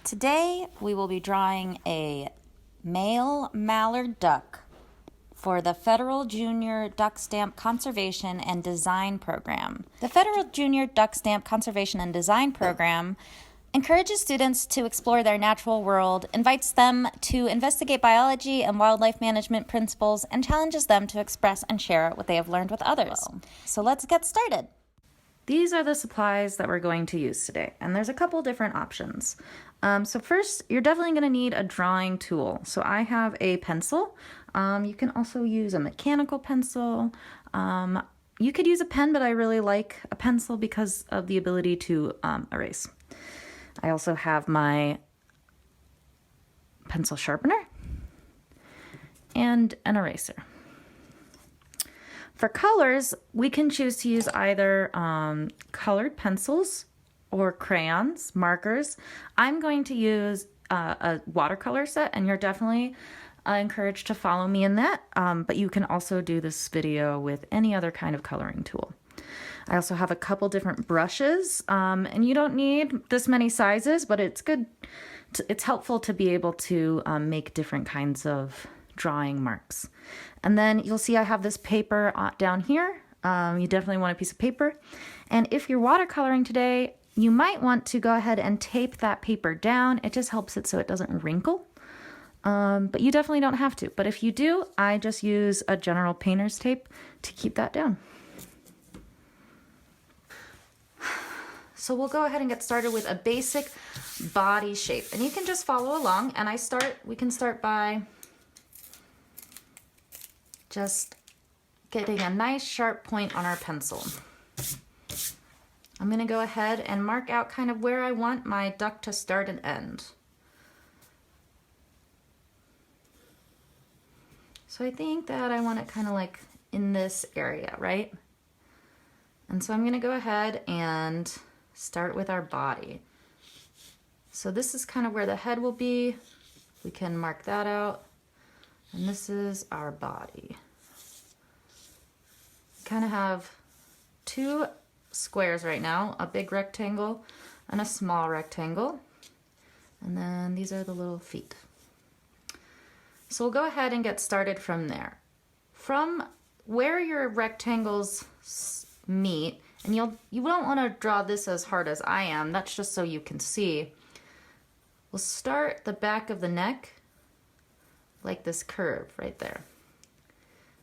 Today we will be drawing a male mallard duck for the Federal Junior Duck Stamp Conservation and Design Program. The Federal Junior Duck Stamp Conservation and Design Program encourages students to explore their natural world, invites them to investigate biology and wildlife management principles, and challenges them to express and share what they have learned with others. So let's get started. These are the supplies that we're going to use today, and there's a couple different options. So first, you're definitely going to need a drawing tool. So I have a pencil. You can also use a mechanical pencil. You could use a pen, but I really like a pencil because of the ability to erase. I also have my pencil sharpener and an eraser. For colors, we can choose to use either colored pencils or crayons, markers. I'm going to use a watercolor set, and you're definitely encouraged to follow me in that, but you can also do this video with any other kind of coloring tool. I also have a couple different brushes, and you don't need this many sizes, but it's good. It's helpful to be able to make different kinds of drawing marks. And then you'll see I have this paper down here. You definitely want a piece of paper. And if you're watercoloring today, you might want to go ahead and tape that paper down. It just helps it so it doesn't wrinkle. But you definitely don't have to. But if you do, I just use a general painter's tape to keep that down. So we'll go ahead and get started with a basic body shape. And you can just follow along. And we can start by just getting a nice sharp point on our pencil. I'm going to go ahead and mark out kind of where I want my duck to start and end. So I think that I want it kind of like in this area, right? And so I'm going to go ahead and start with our body. So this is kind of where the head will be. We can mark that out. And this is our body. We kind of have two squares right now, a big rectangle and a small rectangle. And then these are the little feet. So we'll go ahead and get started from there. From where your rectangles meet, and you don't want to draw this as hard as I am, that's just so you can see. We'll start the back of the neck like this curve right there.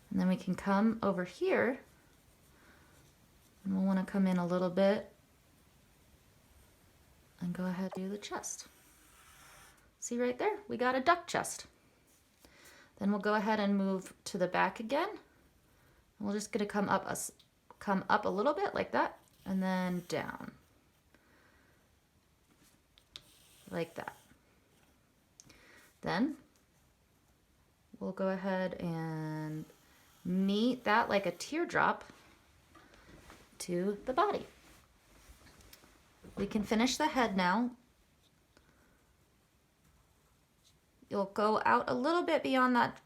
And then we can come over here, and we'll want to come in a little bit and go ahead and do the chest. See right there? We got a duck chest. Then we'll go ahead and move to the back again. And we're just going to come up a little bit like that, and then down. Like that. Then we'll go ahead and meet that like a teardrop to the body. We can finish the head now. You'll go out a little bit beyond that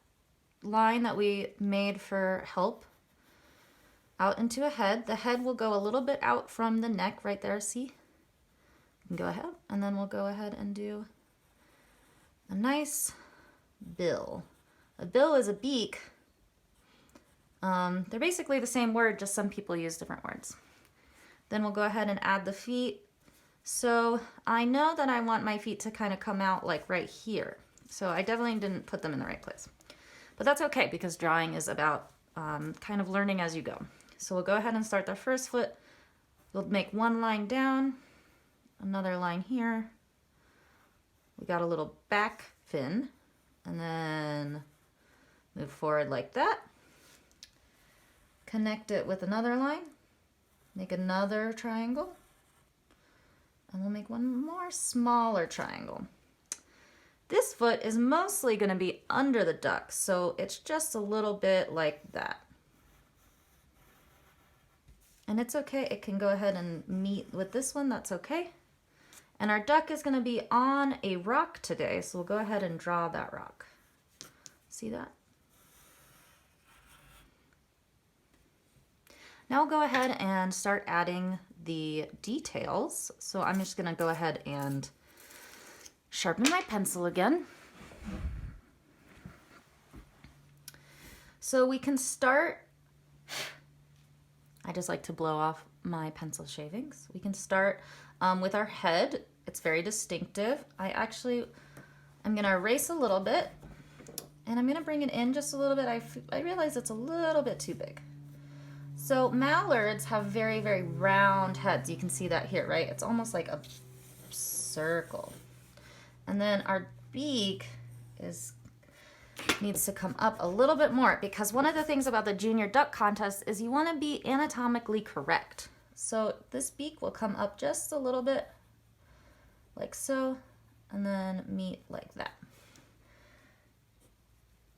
line that we made for help. Out into a head. The head will go a little bit out from the neck right there, see? You can go ahead, and then we'll go ahead and do a nice bill. A bill is a beak. They're basically the same word, just some people use different words. Then we'll go ahead and add the feet. So I know that I want my feet to kind of come out like right here. So I definitely didn't put them in the right place. But that's okay, because drawing is about kind of learning as you go. So we'll go ahead and start the first foot. We'll make one line down, another line here. We got a little back fin, and then move forward like that. Connect it with another line, make another triangle, and we'll make one more smaller triangle. This foot is mostly going to be under the duck, so it's just a little bit like that. And it's okay, it can go ahead and meet with this one, that's okay. And our duck is going to be on a rock today, so we'll go ahead and draw that rock. See that? Now we'll go ahead and start adding the details. So I'm just going to go ahead and sharpen my pencil again. So we can start, I just like to blow off my pencil shavings. We can start with our head. It's very distinctive. I'm gonna erase a little bit and I'm gonna bring it in just a little bit. I realize it's a little bit too big. So mallards have very, very round heads. You can see that here, right? It's almost like a circle. And then our beak needs to come up a little bit more, because one of the things about the junior duck contest is you want to be anatomically correct. So this beak will come up just a little bit like so, and then meet like that.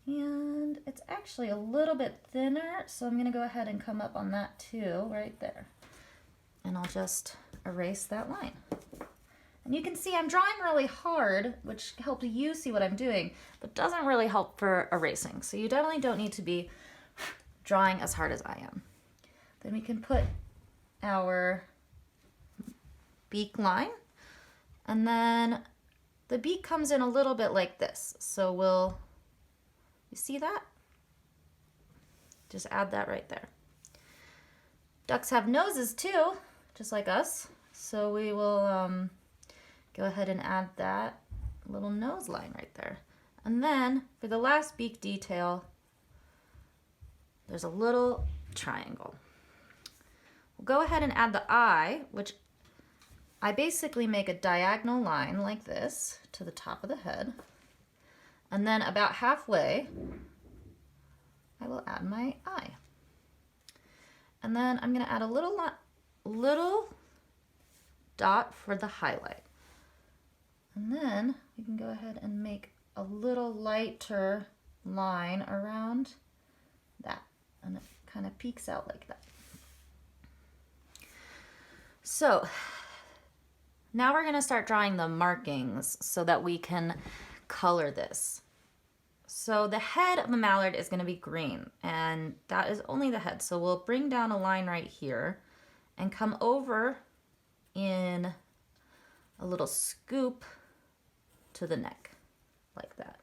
And it's actually a little bit thinner, so I'm going to go ahead and come up on that too, right there. And I'll just erase that line. And you can see I'm drawing really hard, which helps you see what I'm doing, but doesn't really help for erasing. So you definitely don't need to be drawing as hard as I am. Then we can put our beak line, and then the beak comes in a little bit like this. So you see that? Just add that right there. Ducks have noses too, just like us. So we will go ahead and add that little nose line right there. And then for the last beak detail, there's a little triangle. We'll go ahead and add the eye, which I basically make a diagonal line like this to the top of the head. And then about halfway, I will add my eye. And then I'm gonna add a little dot for the highlight. And then we can go ahead and make a little lighter line around that. And it kind of peeks out like that. So now we're gonna start drawing the markings so that we can color this. So the head of a mallard is gonna be green, and that is only the head. So we'll bring down a line right here and come over in a little scoop to the neck, like that.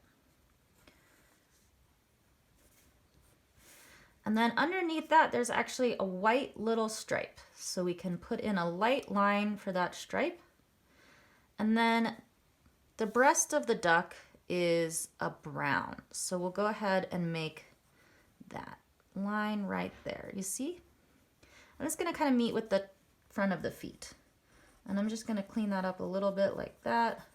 And then underneath that, there's actually a white little stripe. So we can put in a light line for that stripe. And then the breast of the duck is a brown. So we'll go ahead and make that line right there. You see? I'm just gonna kind of meet with the front of the feet. And I'm just gonna clean that up a little bit like that.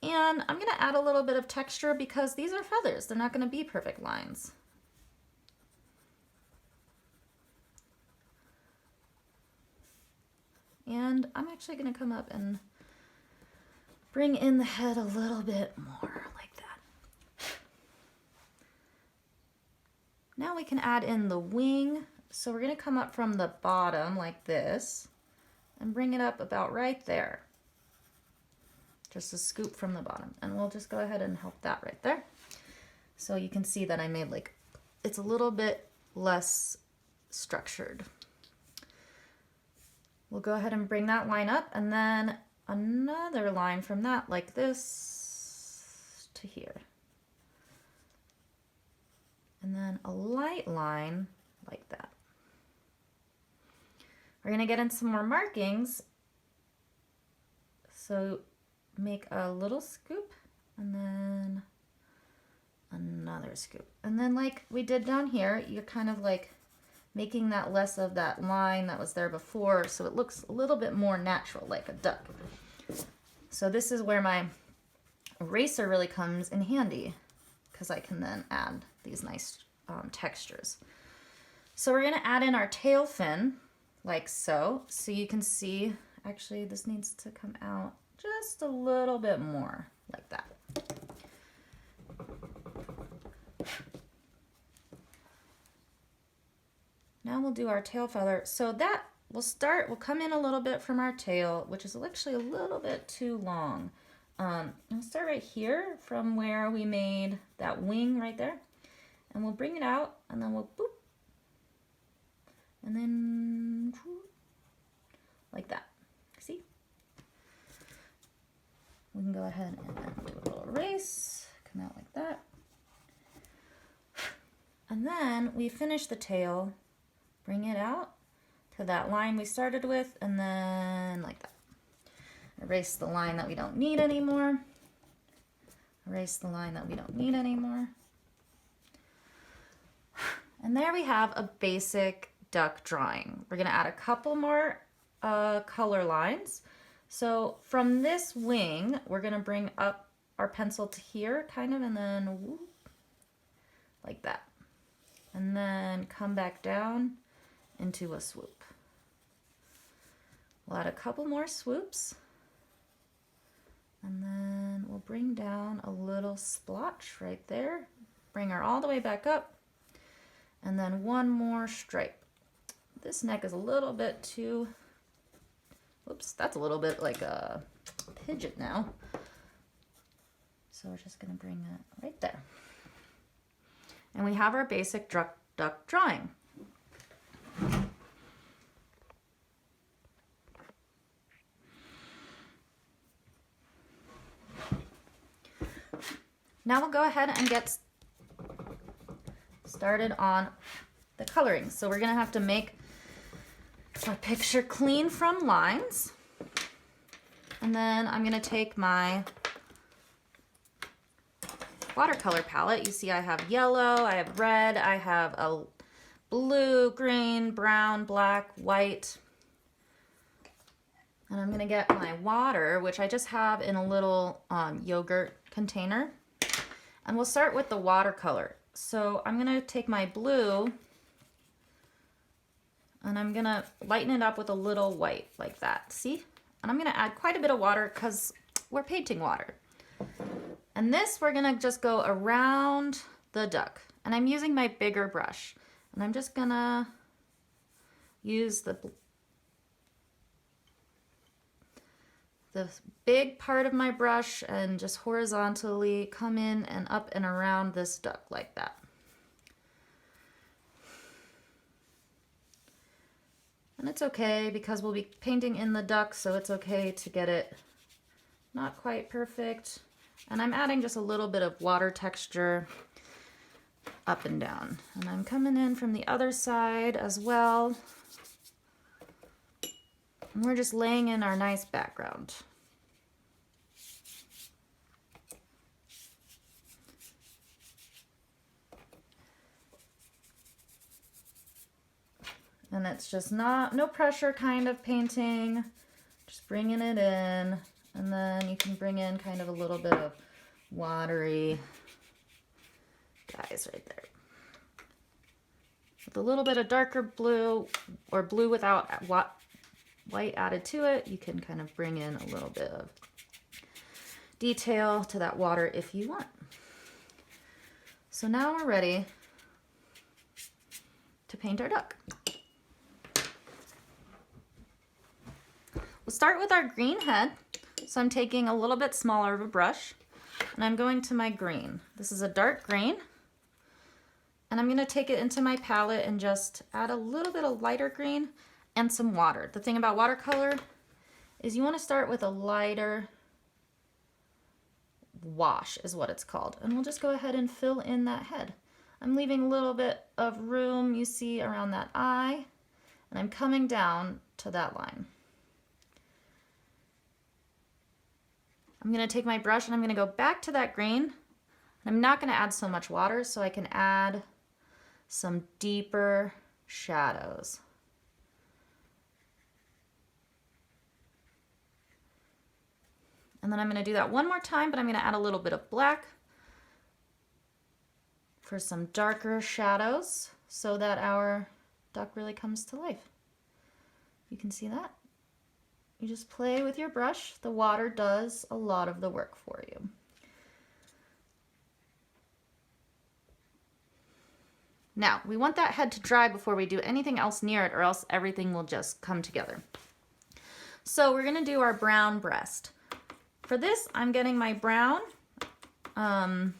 And I'm gonna add a little bit of texture because these are feathers. They're not gonna be perfect lines. And I'm actually gonna come up and bring in the head a little bit more like that. Now we can add in the wing. So we're gonna come up from the bottom like this and bring it up about right there. Just a scoop from the bottom. And we'll just go ahead and help that right there. So you can see that I made it's a little bit less structured. We'll go ahead and bring that line up, and then another line from that like this to here. And then a light line like that. We're gonna get in some more markings. So make a little scoop and then another scoop. And then like we did down here, you're kind of like making that less of that line that was there before, so it looks a little bit more natural, like a duck. So this is where my eraser really comes in handy, because I can then add these nice textures. So we're gonna add in our tail fin, like so. So you can see, actually this needs to come out just a little bit more, like that. Now we'll do our tail feather. So that we'll come in a little bit from our tail, which is actually a little bit too long. I'll start right here from where we made that wing right there. And we'll bring it out, and then we'll boop. And then like that. See? We can go ahead and do a little erase, come out like that. And then we finish the tail, bring it out to that line we started with, and then like that. Erase the line that we don't need anymore. Erase the line that we don't need anymore. And there we have a basic duck drawing. We're gonna add a couple more color lines. So from this wing, we're gonna bring up our pencil to here, kind of, and then whoop, like that. And then come back down into a swoop. We'll add a couple more swoops. And then we'll bring down a little splotch right there. Bring her all the way back up. And then one more stripe. This neck is a little bit too, whoops, that's a little bit like a pidget now. So we're just gonna bring that right there. And we have our basic duck drawing. Now we'll go ahead and get started on the coloring. So we're gonna have to make our picture clean from lines. And then I'm gonna take my watercolor palette. You see I have yellow, I have red, I have a blue, green, brown, black, white. And I'm gonna get my water, which I just have in a little yogurt container. And we'll start with the watercolor. So I'm gonna take my blue and I'm gonna lighten it up with a little white like that, see? And I'm gonna add quite a bit of water because we're painting water. And this we're gonna just go around the duck. And I'm using my bigger brush. And I'm just gonna use the big part of my brush and just horizontally come in and up and around this duck like that. And it's okay because we'll be painting in the duck, so it's okay to get it not quite perfect. And I'm adding just a little bit of water texture up and down. And I'm coming in from the other side as well. And we're just laying in our nice background. And it's just no pressure kind of painting, just bringing it in. And then you can bring in kind of a little bit of watery guys right there. With a little bit of darker blue or blue without white added to it, you can kind of bring in a little bit of detail to that water if you want. So now we're ready to paint our duck. We'll start with our green head. So I'm taking a little bit smaller of a brush and I'm going to my green. This is a dark green. And I'm gonna take it into my palette and just add a little bit of lighter green and some water. The thing about watercolor is you wanna start with a lighter wash is what it's called. And we'll just go ahead and fill in that head. I'm leaving a little bit of room, you see, around that eye, and I'm coming down to that line. I'm gonna take my brush and I'm gonna go back to that green. And I'm not gonna add so much water so I can add some deeper shadows. And then I'm gonna do that one more time, but I'm gonna add a little bit of black for some darker shadows so that our duck really comes to life. You can see that. You just play with your brush. The water does a lot of the work for you. Now, we want that head to dry before we do anything else near it or else everything will just come together. So we're gonna do our brown breast. For this, I'm getting my brown. My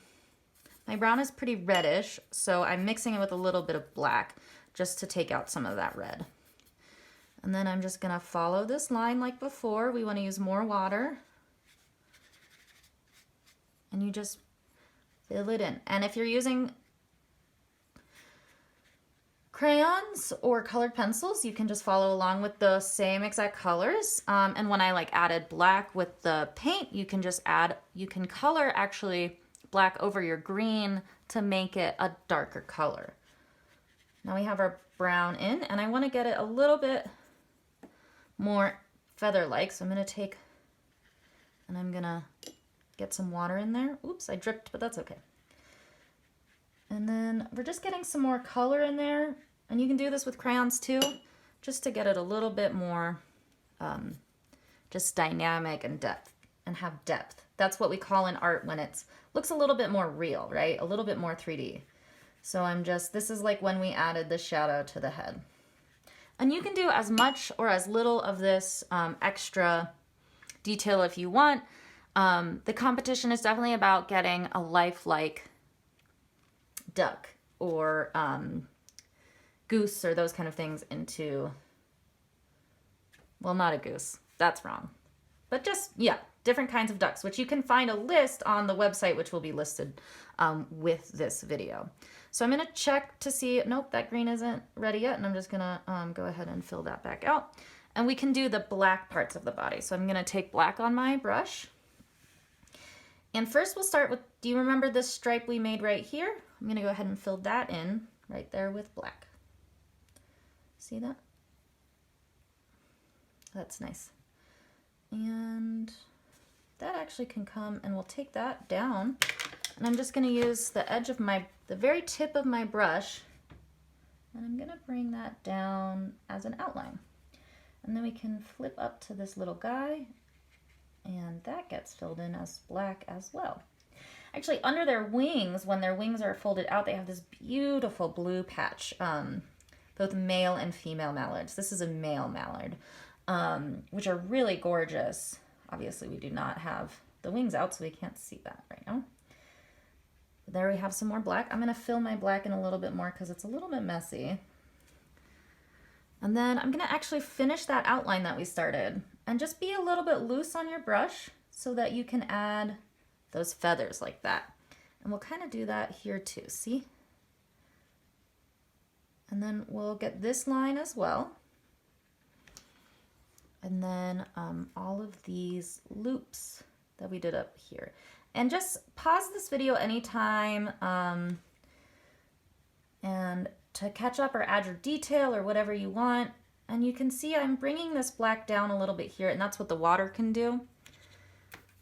brown is pretty reddish, so I'm mixing it with a little bit of black just to take out some of that red. And then I'm just gonna follow this line like before. We wanna use more water. and you just fill it in. And if you're using crayons or colored pencils, you can just follow along with the same exact colors. And when I like added black with the paint, you can just you can color actually black over your green to make it a darker color. Now we have our brown in, and I want to get it a little bit more feather-like. So I'm going to take, and I'm going to get some water in there. Oops, I dripped, but that's okay. And then we're just getting some more color in there. And you can do this with crayons too, just to get it a little bit more just dynamic and have depth. That's what we call in art when it looks a little bit more real, right? A little bit more 3D. So this is like when we added the shadow to the head. And you can do as much or as little of this extra detail if you want. The competition is definitely about getting a lifelike duck or goose or those kind of things into, well, not a goose, that's wrong. But just, yeah, different kinds of ducks, which you can find a list on the website, which will be listed with this video. So I'm gonna check to see, nope, that green isn't ready yet, and I'm just gonna go ahead and fill that back out. And we can do the black parts of the body. So I'm gonna take black on my brush. And first we'll start with, do you remember this stripe we made right here? I'm gonna go ahead and fill that in right there with black. See that? That's nice. And that actually can come, and we'll take that down. And I'm just gonna use the edge of the very tip of my brush, and I'm gonna bring that down as an outline. And then we can flip up to this little guy, and that gets filled in as black as well. Actually, under their wings, when their wings are folded out, they have this beautiful blue patch, both male and female mallards. This is a male mallard, which are really gorgeous. Obviously, we do not have the wings out, so we can't see that right now. There we have some more black. I'm gonna fill my black in a little bit more because it's a little bit messy. And then I'm gonna actually finish that outline that we started, and just be a little bit loose on your brush so that you can add those feathers like that. And we'll kind of do that here too, see? And then we'll get this line as well. And then all of these loops that we did up here. And just pause this video anytime and to catch up or add your detail or whatever you want. And you can see I'm bringing this black down a little bit here, and that's what the water can do.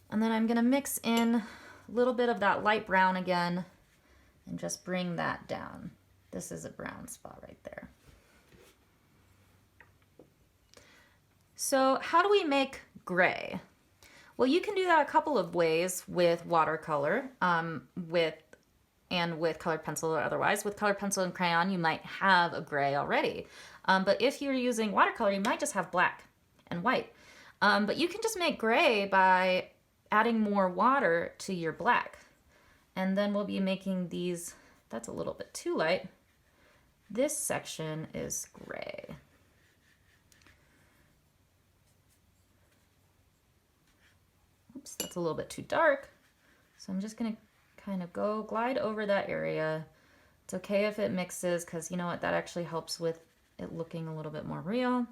And then I'm gonna mix in a little bit of that light brown again and just bring that down. This is a brown spot right there. So how do we make gray? Well, you can do that a couple of ways with watercolor, with colored pencil or otherwise. With colored pencil and crayon, you might have a gray already. But if you're using watercolor, you might just have black and white. But you can just make gray by adding more water to your black. And then we'll be making these, that's a little bit too light. This section is gray. Oops, that's a little bit too dark. So I'm just gonna kind of glide over that area. It's okay if it mixes, because you know what, that actually helps with it looking a little bit more real.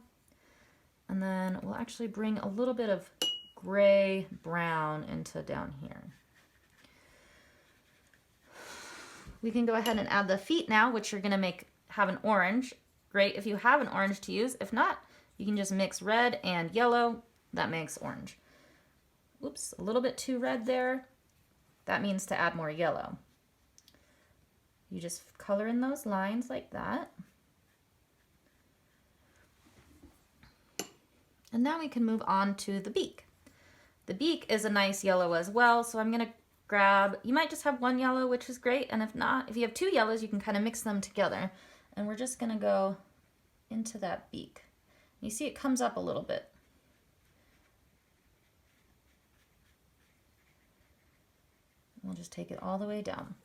And then we'll actually bring a little bit of gray brown into down here. We can go ahead and add the feet now, which you're gonna have an orange. Great if you have an orange to use. If not, you can just mix red and yellow. That makes orange. Oops, a little bit too red there. That means to add more yellow. You just color in those lines like that. And now we can move on to the beak. The beak is a nice yellow as well, so I'm gonna grab, you might just have one yellow, which is great, and if not, if you have two yellows, you can kind of mix them together. And we're just gonna go into that beak. You see it comes up a little bit. We'll just take it all the way down.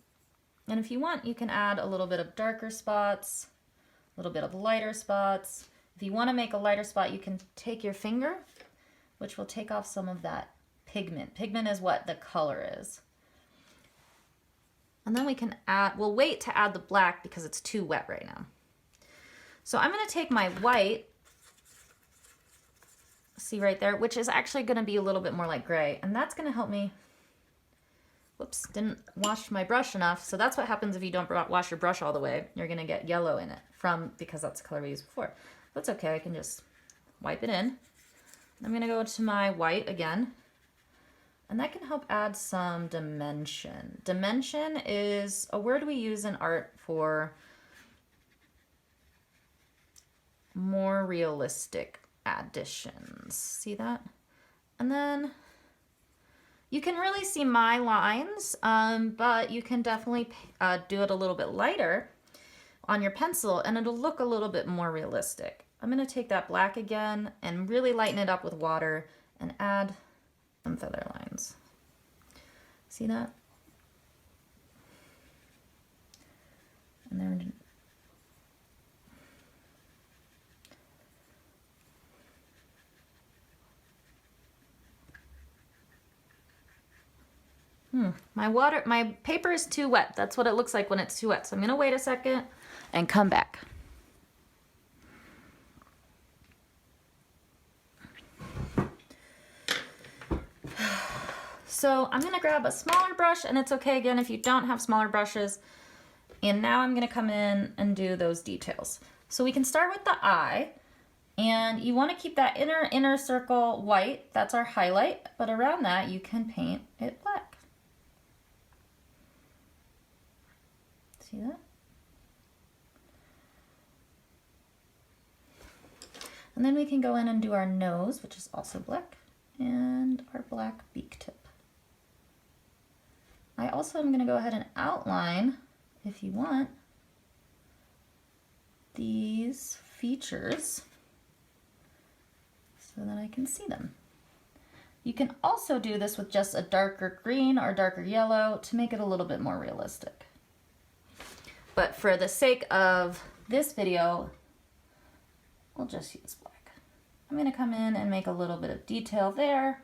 And if you want, you can add a little bit of darker spots, a little bit of lighter spots. If you want to make a lighter spot, you can take your finger, which will take off some of that pigment. Pigment is what the color is. And then we can add, we'll wait to add the black because it's too wet right now. So I'm gonna take my white, see right there, which is actually gonna be a little bit more like gray, and that's gonna help me, whoops, didn't wash my brush enough. So that's what happens if you don't wash your brush all the way. You're gonna get yellow in it because that's the color we used before. That's okay, I can just wipe it in. I'm gonna go to my white again, and that can help add some dimension. Dimension is a word we use in art for more realistic additions. See that? And then you can really see my lines, but you can definitely do it a little bit lighter on your pencil and it'll look a little bit more realistic. I'm gonna take that black again and really lighten it up with water and add some feather lines. See that? And then my paper is too wet. That's what it looks like when it's too wet. So I'm gonna wait a second and come back. So I'm gonna grab a smaller brush, and it's okay again if you don't have smaller brushes. And now I'm gonna come in and do those details. So we can start with the eye, and you wanna keep that inner circle white. That's our highlight, but around that you can paint it black. See that? And then we can go in and do our nose, which is also black, and our black beak tip. I also am going to go ahead and outline, if you want, these features so that I can see them. You can also do this with just a darker green or darker yellow to make it a little bit more realistic. But for the sake of this video, we'll just use black. I'm going to come in and make a little bit of detail there.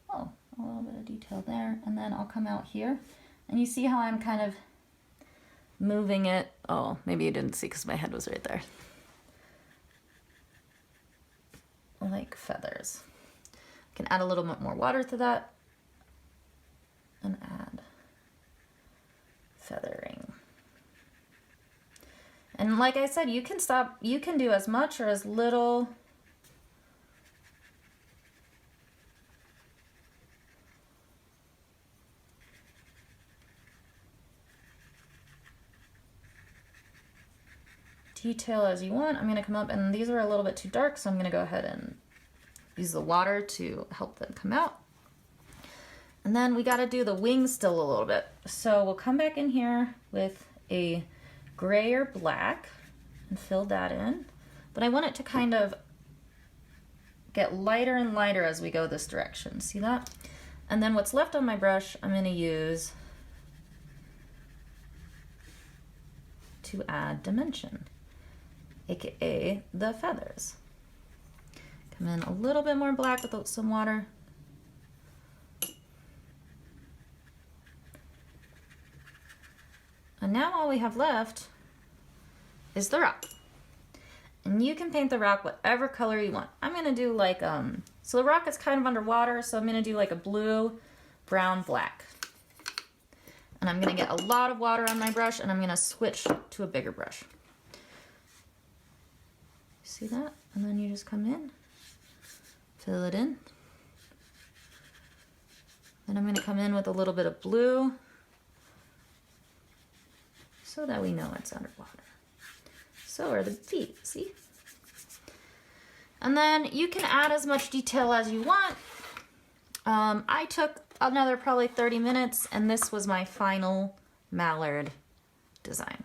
Oh, a little bit of detail there. And then I'll come out here. And you see how I'm kind of moving it. Oh, maybe you didn't see because my head was right there. Like feathers. I can add a little bit more water to that. And add feathering. And like I said, you can do as much or as little. Detail as you want. I'm going to come up, and these are a little bit too dark, so I'm going to go ahead and use the water to help them come out. And then we got to do the wings still a little bit. So we'll come back in here with a gray or black and fill that in. But I want it to kind of get lighter and lighter as we go this direction. See that? And then what's left on my brush, I'm going to use to add dimension, aka the feathers. Come in a little bit more black with some water. And now all we have left is the rock. And you can paint the rock whatever color you want. I'm gonna do like, so the rock is kind of underwater, so I'm gonna do like a blue, brown, black. And I'm gonna get a lot of water on my brush, and I'm gonna switch to a bigger brush. See that? And then you just come in, fill it in. Then I'm gonna come in with a little bit of blue so that we know it's underwater. So are the feet, see? And then you can add as much detail as you want. I took another probably 30 minutes, and this was my final Mallard design.